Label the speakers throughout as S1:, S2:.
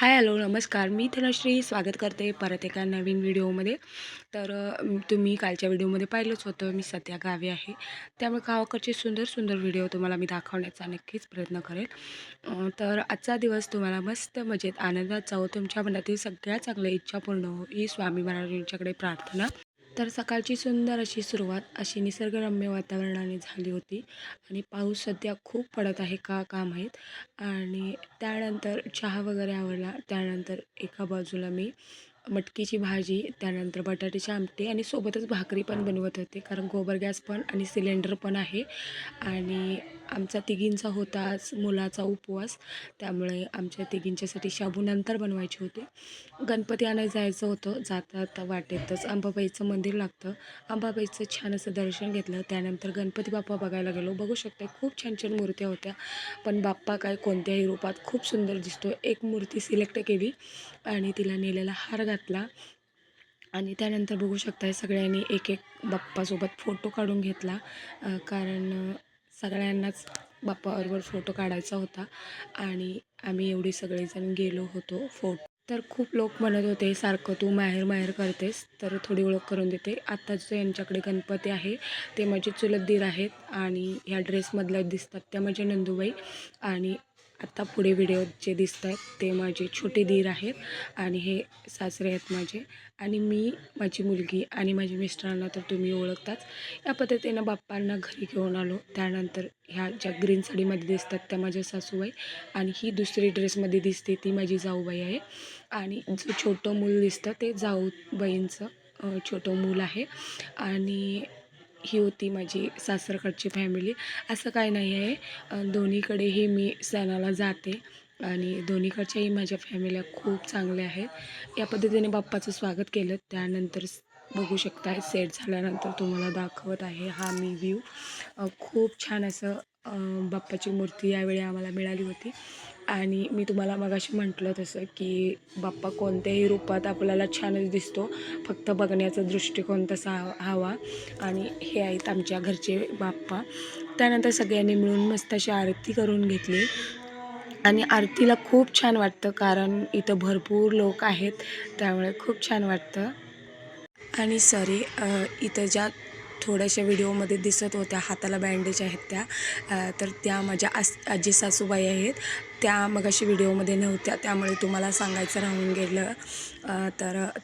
S1: हाय, hello, नमस्कार. मी धनश्री स्वागत करते परत एका नवीन व्हिडिओमध्ये. तुम्ही कालच्या व्हिडिओमध्ये पाहिलंच होतं, मी सध्या गावी आहे. त्यामुळे गावाकडचे सुंदर सुंदर व्हिडिओ तुम्हाला मी दाखवण्याचा नक्कीच प्रयत्न करेल. तर आजचा दिवस तुम्हाला मस्त मजेत आनंदात जावो. तुमच्या मनातील सगळ्या चांगल्या इच्छा पूर्ण हो, ही स्वामी महाराजांच्याकडे प्रार्थना. तर सकाळची सुंदर अशी सुरुवात अशी निसर्गरम्य वातावरणाने झाली होती आणि पाऊस सध्या खूप पडत आहे का माहीत. आणि त्यानंतर चहा वगैरे आवडला. त्यानंतर एका बाजूला मी मटकीची भाजी, त्यानंतर बटाट्याची आमटी आणि सोबतच भाकरी पण बनवत होते, कारण गोबर गॅस पण आणि सिलेंडर पण आहे. आणि आमचा तिघींचा होता आज मुलाचा उपवास, त्यामुळे आमच्या तिघींच्यासाठी शाबू नंतर बनवायचे होते. गणपती आणायला जायचं होतं. जाता वाटेतच अंबाबाईचं मंदिर लागतं. अंबाबाईचं छान असं दर्शन घेतलं. त्यानंतर गणपती बाप्पा बघायला गेलो. बघू शकता खूप छान छान मूर्त्या होत्या, पण बाप्पा काय कोणत्याही रूपात खूप सुंदर दिसतो. एक मूर्ती सिलेक्ट केली आणि तिला नेलेला हार घातला. आणि त्यानंतर बघू शकताय सगळ्यांनी एक एक बाप्पासोबत फोटो काढून घेतला, कारण सगळ्यांनाच बाप्पाबरोबर फोटो काढायचा होता. आणि आम्ही एवढे सगळेजण गेलो होतो तर खूप लोक म्हणत होते, सारखं तू माहेर माहेर करतेस, तर थोडी ओळख करून देते. आता जो यांच्याकडे गणपती आहे ते माझे चुलत दीर आहेत आणि ह्या ड्रेसमधल्या दिसतात त्या माझ्या नंदूबाई. आणि आता पुढे व्हिडिओत जे दिसत आहेत ते माझे छोटे दीर आहेत आणि हे सासरे आहेत माझे. आणि मी, माझी मुलगी आणि माझ्या मिस्टरांना तर तुम्ही ओळखताच. या पद्धतीनं बाप्पांना घरी घेऊन आलो. त्यानंतर ह्या ज्या ग्रीन साडीमध्ये दिसतात त्या माझ्या सासूबाई आणि ही दुसरी ड्रेसमध्ये दिसते ती माझी जाऊबाई आहे. आणि जो छोटं मूल दिसतं ते जाऊबाईंचं छोटं मूल आहे. आणि ही होती माझी सासरकडची फॅमिली. असं काय नाही आहे, दोन्हीकडेही मी सणाला जाते आणि दोन्हीकडच्याही माझ्या फॅमिल्या खूप चांगल्या आहेत. या पद्धतीने बाप्पाचं स्वागत केलं. त्यानंतर बघू शकता सेट झाल्यानंतर तुम्हाला दाखवत आहे हा मी व्ह्यू. खूप छान असं बाप्पाची मूर्ती यावेळी आम्हाला मिळाली होती. आणि मी तुम्हाला मगाशी म्हटलं तसं की बाप्पा कोणत्याही रूपात आपल्याला छानच दिसतो, फक्त बघण्याचा दृष्टिकोन तसा हवा. आणि हे आहेत आमच्या घरचे बाप्पा. त्यानंतर सगळ्यांनी मिळून मस्त अशी आरती करून घेतली आणि आरतीला खूप छान वाटतं, कारण इथं भरपूर लोक आहेत, त्यामुळे खूप छान वाटतं. आणि सॉरी, इथं ज्या थोड्याशा व्हिडिओमध्ये दिसत होत्या हाताला बँडेज आहेत तर त्या माझ्या आजी सासूबाई आहेत. त्या मगाशी व्हिडिओमध्ये नव्हत्या, त्यामुळे तुम्हाला सांगायचं राहून गेलं.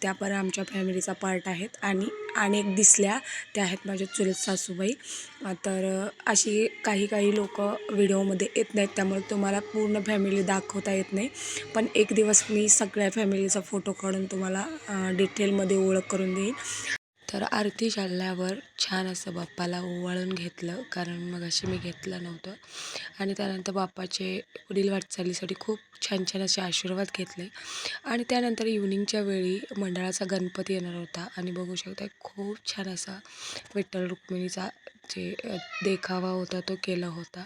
S1: त्या पण आमच्या फॅमिलीचा पार्ट आहेत. आणि एक दिसल्या त्या आहेत माझ्या चुलत सासूबाई. अशी काही लोकं व्हिडिओमध्ये येत नाहीत, त्यामुळे तुम्हाला पूर्ण फॅमिली दाखवता येत नाही. पण एक दिवस मी सगळ्या फॅमिलीचा फोटो काढून तुम्हाला डिटेलमध्ये ओळख करून देईन. तर आरती झाल्यावर छान असं बाप्पाला ओवाळून घेतलं, कारण मगाशी मी घेतलं नव्हतं. आणि त्यानंतर बाप्पाचे पुढील वाटचालीसाठी खूप छान छान असे आशीर्वाद घेतले. आणि त्यानंतर इव्हनिंगच्या वेळी मंडळाचा गणपती येणार होता आणि बघू शकता खूप छान असा विठ्ठल रुक्मिणीचा जे देखावा होता तो केला होता.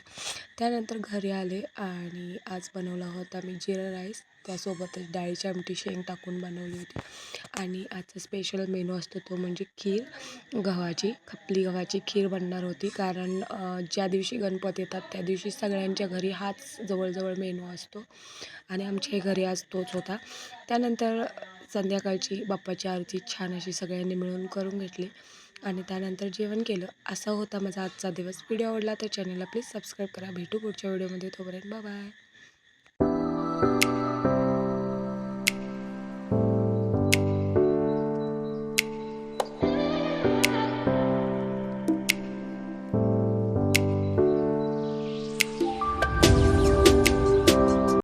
S1: त्यानंतर घरी आले आणि आज बनवला होता मी जिरा राईस, त्यासोबतच डाळीची आमटी शेंग टाकून बनवली होती. आणि आजचा स्पेशल मेनू असतो तो म्हणजे खीर, खपली गव्हाची खीर बनणार होती, कारण ज्या दिवशी गणपती येतात त्या दिवशी सगळ्यांच्या घरी हाच जवळजवळ मेनू असतो आणि आमच्याही घरी आज तोच होता. त्यानंतर संध्याकाळची बाप्पाची आरती छान अशी सगळ्यांनी मिळून करून घेतली आणि त्यानंतर जेवण केलं. असा होता माझा आजचा दिवस. व्हिडिओ आवडला तर चॅनलला प्लीज सबस्क्राईब करा. भेटू पुढच्या व्हिडिओमध्ये. तोपर्यंत बाय बाय.